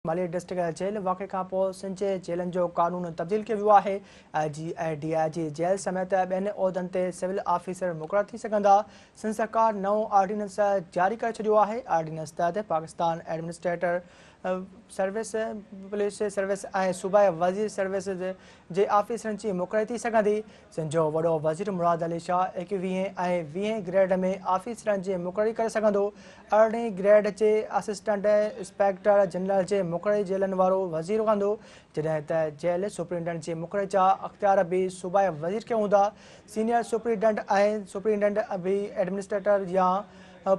माली district jail वाक़े खां पोइ सिंध जे जेलनि जो कानून तब्दील कयो वियो आहे। IG ऐं DIG जेल समेत ॿियनि उहिदनि ते सिविल ऑफिसर मुक़ररु थी सघंदा। सिंध सरकार नओं ऑर्डिनेंस जारी करे छॾियो आहे। ऑर्डिनेंस तहत Pakistan administrator service, police service ऐं सूबाई वज़ीर सर्विस जे ऑफिसरनि जी मुक़ररी थी सघंदी। सिंध जो वॾो वज़ीर मुराद अली शाह 21 ऐं 20 ग्रेड में ऑफिसरनि जी मुक़ररी करे सघंदो। 18 ग्रेड जे असिस्टेंट इंस्पेक्टर जनरल जे मुक़ररी जेलनि वारो वज़ीर कंदो, जॾहिं त जेल सुप्रींटेंडेंट जी मुक़ररी जा अख़्तियार बि सूबाई वज़ीर खे हूंदा। सीनियर सुप्रींटेंडेंट ऐं सुप्रींटेंडेंट बि एडमिनिस्ट्रेटर या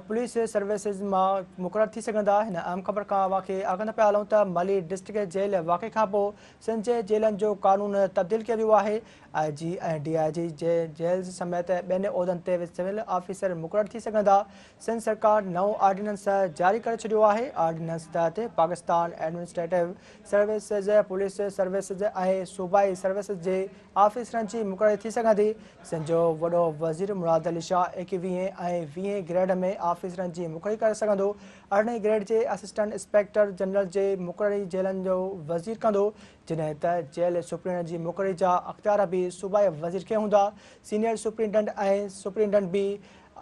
पुलिस सर्विसिज मां मुक़ररु थी सघंदा। हिन अहम ख़बर खां वाक़े आगंदा पिया हलूं त माली डिस्ट्रिक्ट जेल वाक़े खां पोइ सिंध जे जेलनि जो कानून तब्दील कयो वियो आहे। IG ऐं DIG जे जेल समेत ॿियनि उहिदनि ते सिविल ऑफिसर मुक़ररु थी सघंदा। सिंध सरकार नओं ऑर्डिनेंस जारी करे छॾियो आहे। ऑर्डिनेंस तहत Pakistan administrative services, police services ऐं सूबाई सर्विसिज जे ऑफिसरनि जी मुक़ररी थी सघंदी। सिंध जो वॾो वज़ीर मुराद अली शाह 21 ऐं 20 ग्रेड में ऑफिसरनि जी मुक़ररी करे सघंदो। 18 ग्रेड जे असिस्टेंट इंस्पेक्टर जनरल जे मुक़ररी जेलनि जो वज़ीर कंदो, जॾहिं त जेल सुप्रींटेंडेंट जी मुक़ररी जा अख़्तियार बि सूबाई वज़ीर खे हूंदा। सीनियर सुप्रींटेंडेंट ऐं सुप्रींटेंडेंट बि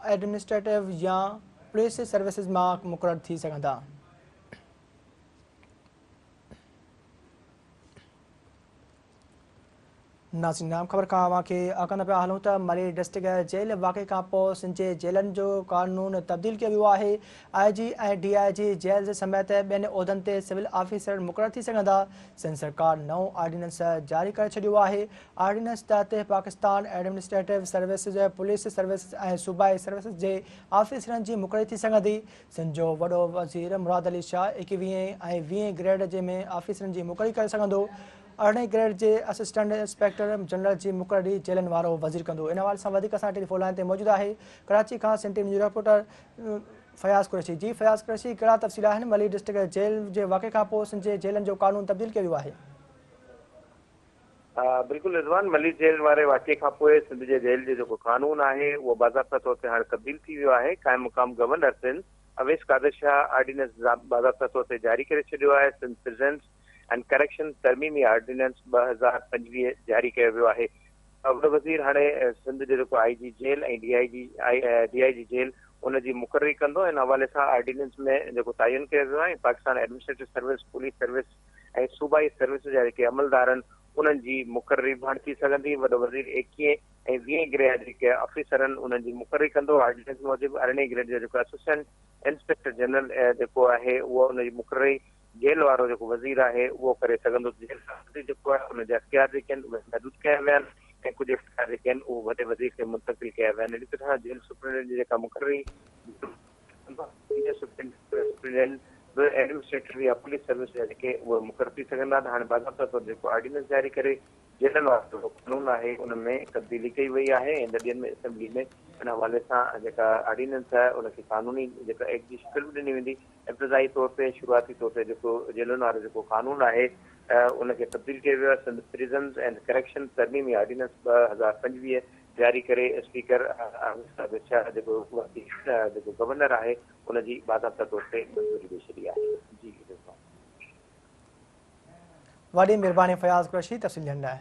एडमिनिस्ट्रेटिव या पुलिस सर्विसिज मां मुक़ररु थी सघंदा। नाज़रीन, आम ख़बर खां वाक़े आगंदा पिया हलूं त माली डिस्ट्रिक्ट जेल वाक़े खां पोइ सिंध जे जेलनि जो कानून तब्दील कयो वियो आहे। IG ऐं DIG जेल समेत ॿियनि उहिदनि ते सिविल ऑफिसर मुक़ररु थी सघंदा। सिंध सरकार नओं ऑर्डिनेंस जारी करे छॾियो आहे। ऑर्डिनेंस तहत Pakistan administrative services, police service ऐं सूबाई सर्विसिज जे ऑफिसरनि जी मुक़ररी थी सघंदी। सिंध जो वॾो वज़ीर मुराद अली शाह 21 ऐं 20 ग्रेड जे में ऑफिसरनि जी मुक़ररी करे सघंदो। 18 ग्रेड जे असिस्टेंट इंस्पेक्टर जनरल जी मुक़ररी जेलनि वारो वज़ीर कंदो। इन हवाले सां वधीक असां टेलीफोन लाइन ते मौजूदु आहे कराची खां Sindh TV news reporter Fayaz Qureshi. जी फयाज़ कुरैशी, कहिड़ा तफ़सील आहिनि माली डिस्ट्रिक्ट जेल जे वाक़े खां पोइ सिंध जे जेलनि जो कानून तब्दील कयो वियो आहे? बिल्कुलु रिज़वान, मली जेल वारे वाक़े खां पोइ सिंध जे जेल जो जेको कानून आहे उहो बाज़ाब्ता तौर ते हाणे तब्दील थी वियो आहे। क़ाइम मुक़ाम गवर्नर सिंध अवेश कादिर शाह ऑर्डिनेंस बाज़ाब्ता तौर ते जारी करे छॾियो आहे। सिंध प्रिज़न्स एंड करेक्शन तरमीमी ऑर्डिनेंस 2025 जारी कयो वियो आहे। वॾो वज़ीर हाणे सिंध जो जेको IG जेल ऐं DIG जेल उनजी मुक़ररी कंदो। इन हवाले सां ऑर्डिनेंस में जेको तयन कयो वियो आहे Pakistan administrative service, police service ऐं सूबाई सर्विस जा जेके अमलदार आहिनि उन्हनि जी मुक़ररी बि हाणे थी सघंदी। वॾो वज़ीर 21 ऐं 20 ग्रेड जेके ऑफिसर आहिनि उन्हनि जी मुक़ररी कंदो। ऑर्डिनेंस मूजिबि 18 ग्रेड जो जेको असिस्टेंट इंस्पेक्टर जनरल जेको आहे उहो उनजी मुक़ररी जेल वारो जेको वज़ीर आहे उहो करे सघंदो। जेल जेको आहे उनजा अख़्तियार जेके आहिनि उहे महदूद कया विया आहिनि ऐं कुझु अख़्तियार जेके आहिनि उहे वॾे वज़ीर खे मुंतक़िल कया विया आहिनि। अहिड़ी तरह जेल सुप्रींटेंडेंट जी जेका मुक़ररी सुप्रींटेंडेंट एडमिनिस्ट्रेटिव या पुलिस सर्विस जा जेके उहे मुक़ररु थी सघंदा। हाणे बाज़ाब्ता तौर जेको ऑर्डिनेंस जारी करे जेलनि वारो जेको कानून आहे उन में तब्दीली कई वई आहे ऐं ॾींहंनि में असेंबली में इन हवाले सां जेका ऑर्डिनेंस आहे उनखे कानूनी जेका एक्ट जी शिकिल बि ॾिनी वेंदी। इब्तिदाई तौर ते शुरूआती तौर ते जेको जेलनि वारो जेको कानून आहे उनखे तब्दील कयो वियो आहे। सिंध प्रिज़न्स एंड करेक्शन तरमीमी ऑर्डिनेंस 2025 जारी करे स्पीकर जेको गवर्नर आहे उनजी बाज़ाब्ता तौर ते मंज़ूरी ॾेई छॾी आहे। जी वॾी महिरबानी फयाज़ कुरैशी तफ़सील ॾियण लाइ।